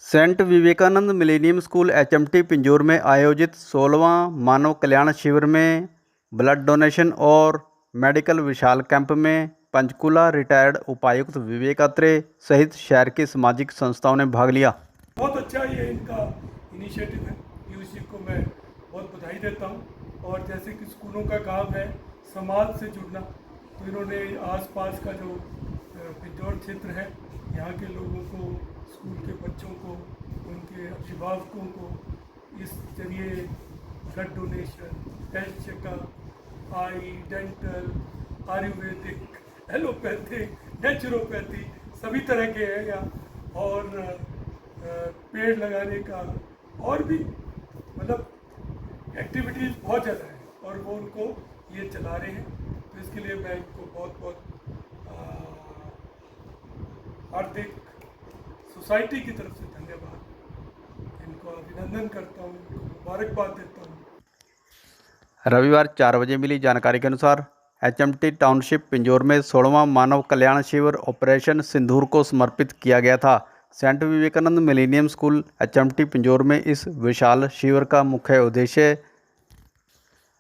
Saint Vivekananda Millennium School HMT Pinjore में आयोजित 16वां मानव कल्याण शिविर में ब्लड डोनेशन और मेडिकल विशाल कैंप में पंचकूला रिटायर्ड उपायुक्त विवेक अत्रे सहित शहर की सामाजिक संस्थाओं ने भाग लिया। बहुत अच्छा ये इनका इनिशिएटिव है, पीयूसी को मैं बहुत बधाई देता हूँ। और जैसे कि स्कूलों का काम है समाज से जुड़ना, तो इन्होंने आसपास का जो पिंजौर क्षेत्र है यहाँ के लोगों को, स्कूल के बच्चों को, उनके अभिभावकों को इस जरिए ब्लड डोनेशन, हेल्थ चेकअप, आई, डेंटल, आयुर्वेदिक, एलोपैथिक, नेचुरोपैथी सभी तरह के हैं यहाँ। और पेड़ लगाने का और भी मतलब एक्टिविटीज़ बहुत ज़्यादा है और वो उनको ये चला रहे हैं। तो इसके लिए मैं इनको बहुत बहुत हार्दिक सोसाइटी की तरफ से धन्यवाद, इनको अभिनंदन करता हूँ, इनको मुबारकबाद देता हूँ। रविवार 4 बजे मिली जानकारी के अनुसार एचएमटी टाउनशिप पिंजौर में 16वां मानव कल्याण शिविर ऑपरेशन सिंदूर को समर्पित किया गया था। Saint Vivekananda Millennium School HMT Pinjore में इस विशाल शिविर का मुख्य उद्देश्य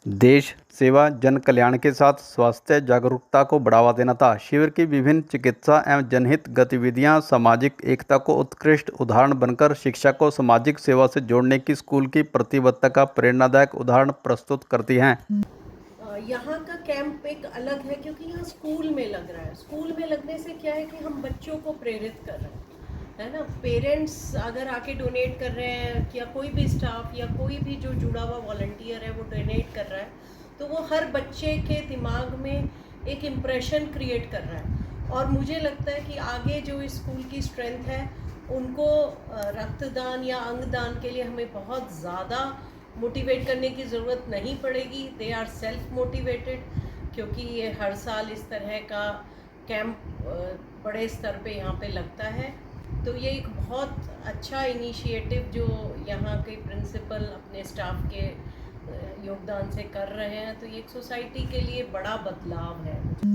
देश सेवा, जन कल्याण के साथ स्वास्थ्य जागरूकता को बढ़ावा देना था। शिविर की विभिन्न चिकित्सा एवं जनहित गतिविधियां सामाजिक एकता को उत्कृष्ट उदाहरण बनकर शिक्षा को सामाजिक सेवा से जोड़ने की स्कूल की प्रतिबद्धता का प्रेरणादायक उदाहरण प्रस्तुत करती हैं। यहाँ का कैंप एक अलग है क्योंकि यहाँ स्कूल में लग रहा है। स्कूल में लगने से क्या है कि हम बच्चों को प्रेरित कर रहे हैं, है ना। पेरेंट्स अगर आके डोनेट कर रहे हैं या कोई भी स्टाफ या कोई भी जो जुड़ा हुआ वॉलंटियर है वो डोनेट कर रहा है, तो वो हर बच्चे के दिमाग में एक इम्प्रेशन क्रिएट कर रहा है। और मुझे लगता है कि आगे जो इस स्कूल की स्ट्रेंथ है उनको रक्तदान या अंगदान के लिए हमें बहुत ज़्यादा मोटिवेट करने की ज़रूरत नहीं पड़ेगी। दे आर सेल्फ मोटिवेटेड, क्योंकि ये हर साल इस तरह का कैंप बड़े स्तर पे यहाँ पे लगता है। तो ये एक बहुत अच्छा इनिशिएटिव जो यहाँ के प्रिंसिपल अपने स्टाफ के योगदान से कर रहे हैं, तो ये एक सोसाइटी के लिए बड़ा बदलाव है।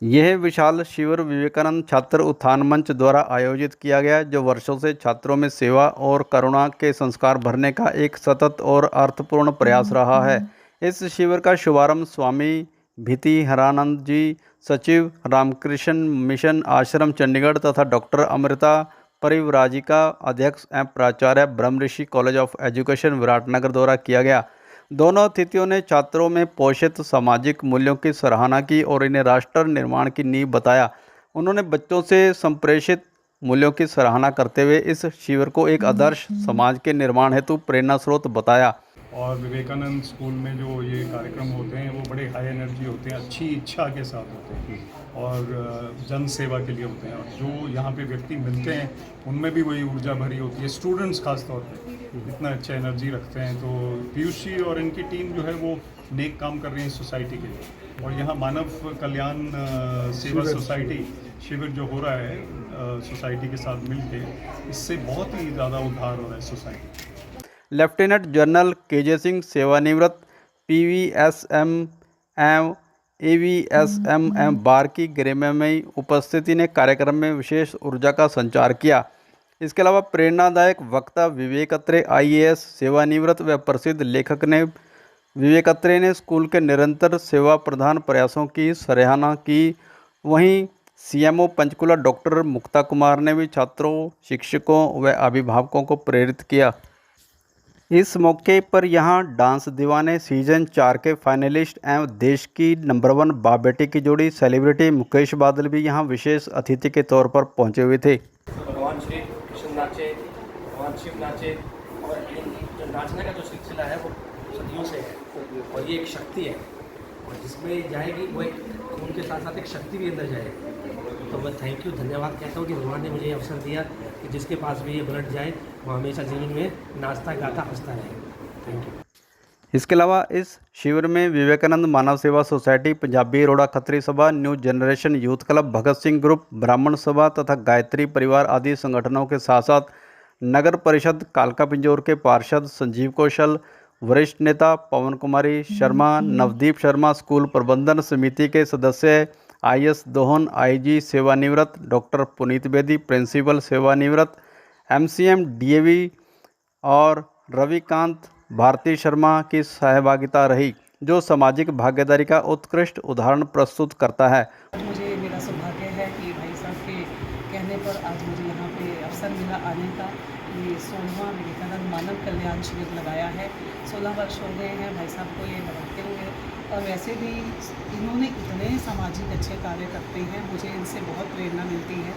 यह विशाल शिविर विवेकानंद छात्र उत्थान मंच द्वारा आयोजित किया गया, जो वर्षों से छात्रों में सेवा और करुणा के संस्कार भरने का एक सतत और अर्थपूर्ण प्रयास रहा है। इस शिविर का शुभारंभ स्वामी भीति हरानंद जी, सचिव रामकृष्ण मिशन आश्रम चंडीगढ़ तथा डॉक्टर अमृता परिव्राजिका, अध्यक्ष एवं प्राचार्य Brahmrishi college of education Viratnagar द्वारा किया गया। दोनों अतिथियों ने छात्रों में पोषित सामाजिक मूल्यों की सराहना की और इन्हें राष्ट्र निर्माण की नींव बताया। उन्होंने बच्चों से संप्रेषित मूल्यों की सराहना करते हुए इस शिविर को एक आदर्श समाज के निर्माण हेतु प्रेरणा स्रोत बताया। और विवेकानंद स्कूल में जो ये कार्यक्रम होते हैं वो बड़े हाई एनर्जी होते हैं, अच्छी इच्छा के साथ होते हैं और जन सेवा के लिए होते हैं। और जो यहाँ पे व्यक्ति मिलते हैं उनमें भी वही ऊर्जा भरी होती है। स्टूडेंट्स खास तौर पे इतना अच्छा एनर्जी रखते हैं। तो पीयूसी और इनकी टीम जो है वो नेक काम कर रही है सोसाइटी के लिए। और यहाँ मानव कल्याण सेवा सोसाइटी शिविर जो हो रहा है सोसाइटी के साथ मिलके, इससे बहुत ही ज़्यादा उद्धार हो रहा है society. Lieutenant General KJ Singh सेवानिवृत्त पीवीएसएम एवं एवीएसएम एवं बार की गरिमामयी उपस्थिति ने कार्यक्रम में विशेष ऊर्जा का संचार किया। इसके अलावा प्रेरणादायक वक्ता विवेक अत्रे आईएएस सेवानिवृत्त व प्रसिद्ध लेखक ने विवेक अत्रे ने स्कूल के निरंतर सेवा प्रधान प्रयासों की सराहना की। वहीं सीएमओ पंचकूला डॉक्टर मुक्ता कुमार ने भी छात्रों, शिक्षकों व अभिभावकों को प्रेरित किया। इस मौके पर यहां डांस दीवाने सीजन 4 के फाइनलिस्ट एवं देश की नंबर 1 बाप बेटी की जोड़ी सेलिब्रिटी मुकेश बादल भी यहां विशेष अतिथि के तौर पर पहुंचे हुए थे। भगवान श्री कृष्ण नाचे, भगवान शिव नाचे, और जो नाचने का जो सिलसिला है वो सदियों से है और ये एक शक्ति है, और जिसमें जाएगी वो एक खून के साथ साथ एक शक्ति भी अंदर जाएगी। तो मैं थैंक यू, धन्यवाद कहता हूँ कि भगवान ने मुझे ये अवसर दिया कि जिसके पास भी ये ब्लड जाए वो हमेशा जीवन में नाचता गाता हंसता रहे। Thank you. इसके अलावा इस शिविर में विवेकानंद मानव सेवा सोसाइटी, पंजाबी रोड़ा खत्री सभा, new generation youth club, Bhagat Singh group, ब्राह्मण सभा तथा गायत्री परिवार आदि संगठनों के साथ साथ नगर परिषद कालका पिंजौर के पार्षद संजीव कौशल, वरिष्ठ नेता पवन कुमारी शर्मा, नवदीप शर्मा, स्कूल प्रबंधन समिति के सदस्य आईएस दोहन, आईजी सेवानिवृत्त, डॉक्टर पुनीत बेदी प्रिंसिपल सेवानिवृत्त, MCM DAV और रविकांत भारती शर्मा की सहभागिता रही, जो सामाजिक भागीदारी का उत्कृष्ट उदाहरण प्रस्तुत करता है। मुझे मेरा सौभाग्य है कि भाई साहब के कहने पर आज मुझे यहाँ पे अवसर मिला आने का। ये 16वां विवेकानंद मानव कल्याण शिविर लगाया है। 16 वर्ष हो गए हैं भाई साहब को ये लगाते हुए, और वैसे भी इन्होंने इतने सामाजिक अच्छे कार्य करते हैं, मुझे इनसे बहुत प्रेरणा मिलती है।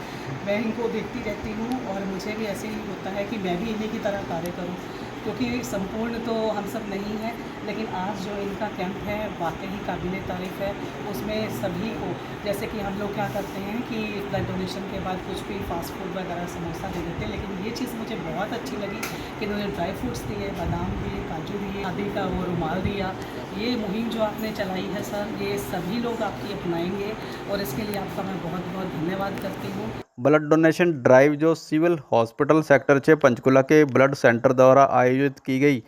मैं इनको देखती रहती हूँ और मुझे भी ऐसे ही होता है कि मैं भी इन्हीं की तरह कार्य करूँ, क्योंकि संपूर्ण तो हम सब नहीं हैं, लेकिन आज जो इनका कैंप है वाकई काबिले तारीफ़ है। उसमें सभी को, जैसे कि हम लोग क्या करते हैं कि ब्लड डोनेशन के बाद कुछ भी फास्ट फूड वगैरह समोसा दे देते हैं, लेकिन ये चीज़ मुझे बहुत अच्छी लगी कि इन्होंने ड्राई फ्रूट्स दिए, बादाम दिए, काजू दिए, आदि का वो रुमाल दिया। ये मुहिम जो आपने चलाई है सर, ये सभी लोग आपकी अपनाएंगे और इसके लिए आपका मैं बहुत बहुत धन्यवाद करती हूँ। ब्लड डोनेशन ड्राइव जो सिविल हॉस्पिटल सेक्टर 6 पंचकुला के ब्लड सेंटर द्वारा आयोजित की गई,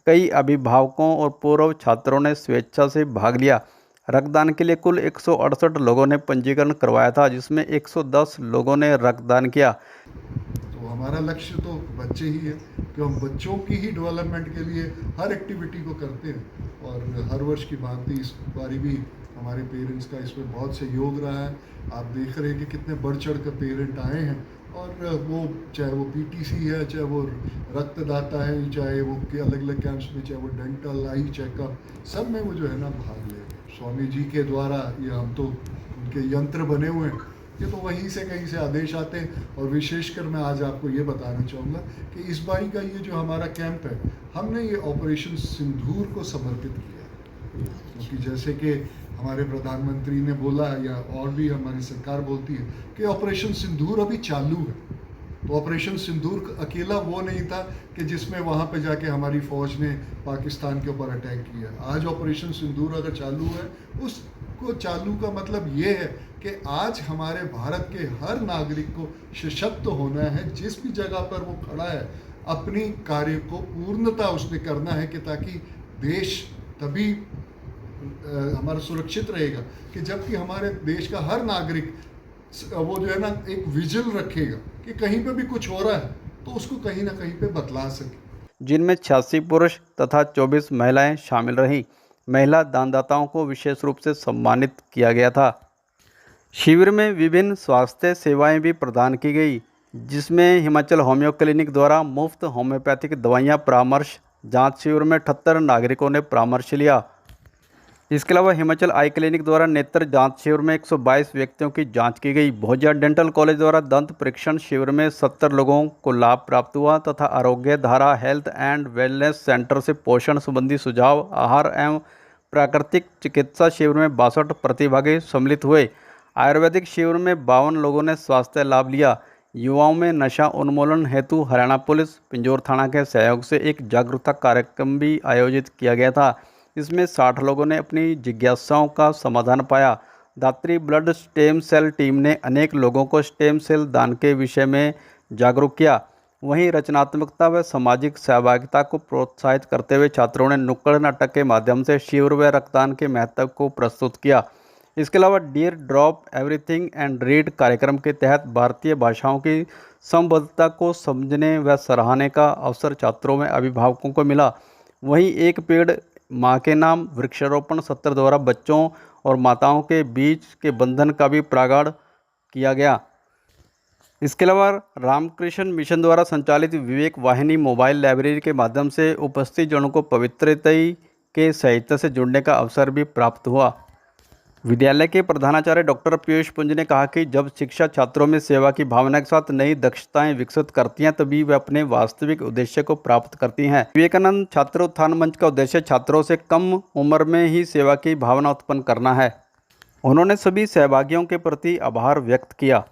कई अभिभावकों और पूर्व छात्रों ने स्वेच्छा से भाग लिया। रक्तदान के लिए कुल 168 लोगों ने पंजीकरण करवाया था, जिसमें 110 लोगों ने रक्तदान किया। तो हमारा लक्ष्य तो बच्चे ही है कि हम बच्चों की ही डेवलपमेंट के लिए हर एक्टिविटी को करते हैं, और हर वर्ष की भांति इस बारी भी हमारे पेरेंट्स का इसमें बहुत सहयोग रहा है। आप देख रहे हैं कि कितने बढ़ चढ़ कर पेरेंट आए हैं, और वो चाहे वो PTC है, चाहे वो रक्तदाता है, चाहे वो के अलग अलग कैंप्स में, चाहे वो डेंटल आई चेकअप, सब में वो जो है ना भाग ले। स्वामी जी के द्वारा ये हम तो उनके यंत्र बने हुए हैं, ये तो वहीं से कहीं से आदेश आते हैं। और विशेषकर मैं आज आपको ये बताना चाहूँगा कि इस बारी का ये जो हमारा कैंप है, हमने ये ऑपरेशन सिंदूर को समर्पित किया है, क्योंकि जैसे कि हमारे प्रधानमंत्री ने बोला, या और भी हमारी सरकार बोलती है कि ऑपरेशन सिंदूर अभी चालू है। तो ऑपरेशन सिंदूर अकेला वो नहीं था कि जिसमें वहाँ पे जाके हमारी फ़ौज ने पाकिस्तान के ऊपर अटैक किया। आज ऑपरेशन सिंदूर अगर चालू है, उसको चालू का मतलब ये है कि आज हमारे भारत के हर नागरिक को सशक्त होना है। जिस भी जगह पर वो खड़ा है, अपनी कार्य को पूर्णता उसने करना है, कि ताकि देश तभी हमारा सुरक्षित रहेगा कि जबकि हमारे देश का हर नागरिक वो जो है ना एक विजिल रखेगा कि कहीं पे भी कुछ हो रहा है तो उसको कहीं ना कहीं पे बतला सके। जिनमें 86 पुरुष तथा 24 महिलाएं शामिल रहीं। महिला दानदाताओं को विशेष रूप से सम्मानित किया गया था। शिविर में विभिन्न स्वास्थ्य सेवाएं भी प्रदान की गई, जिसमें हिमाचल होम्यो क्लिनिक द्वारा मुफ्त होम्योपैथिक दवाइयां, परामर्श। जांच शिविर में 78 नागरिकों ने परामर्श लिया। इसके अलावा हिमाचल आई क्लिनिक द्वारा नेत्र जांच शिविर में 122 व्यक्तियों की जांच की गई। भोजा डेंटल कॉलेज द्वारा दंत परीक्षण शिविर में 70 लोगों को लाभ प्राप्त हुआ, तथा आरोग्य धारा हेल्थ एंड वेलनेस सेंटर से पोषण संबंधी सुझाव, आहार एवं प्राकृतिक चिकित्सा शिविर में 62 प्रतिभागी सम्मिलित हुए। आयुर्वेदिक शिविर में 52 लोगों ने स्वास्थ्य लाभ लिया। युवाओं में नशा उन्मूलन हेतु हरियाणा पुलिस पिंजौर थाना के सहयोग से एक जागरूकता कार्यक्रम भी आयोजित किया गया था। इसमें 60 लोगों ने अपनी जिज्ञासाओं का समाधान पाया। दात्री ब्लड स्टेम सेल टीम ने अनेक लोगों को स्टेम सेल दान के विषय में जागरूक किया। वहीं रचनात्मकता व सामाजिक सहभागिता को प्रोत्साहित करते हुए छात्रों ने नुक्कड़ नाटक के माध्यम से शिविर व रक्तदान के महत्व को प्रस्तुत किया। इसके अलावा dear drop everything and read कार्यक्रम के तहत भारतीय भाषाओं की संबद्धता को समझने व सराहने का अवसर छात्रों में अभिभावकों को मिला। वहीं एक पेड़ माँ के नाम वृक्षारोपण सत्र द्वारा बच्चों और माताओं के बीच के बंधन का भी प्रागाढ़ किया गया। इसके अलावा रामकृष्ण मिशन द्वारा संचालित विवेक वाहिनी मोबाइल लाइब्रेरी के माध्यम से उपस्थित जनों को पवित्रता के साहित्य से जुड़ने का अवसर भी प्राप्त हुआ। विद्यालय के प्रधानाचार्य डॉक्टर पीयूष पुंज ने कहा कि जब शिक्षा छात्रों में सेवा की भावना के साथ नई दक्षताएं विकसित करती हैं, तभी वे अपने वास्तविक उद्देश्य को प्राप्त करती हैं। विवेकानंद छात्र उत्थान मंच का उद्देश्य छात्रों से कम उम्र में ही सेवा की भावना उत्पन्न करना है। उन्होंने सभी सहभागियों के प्रति आभार व्यक्त किया।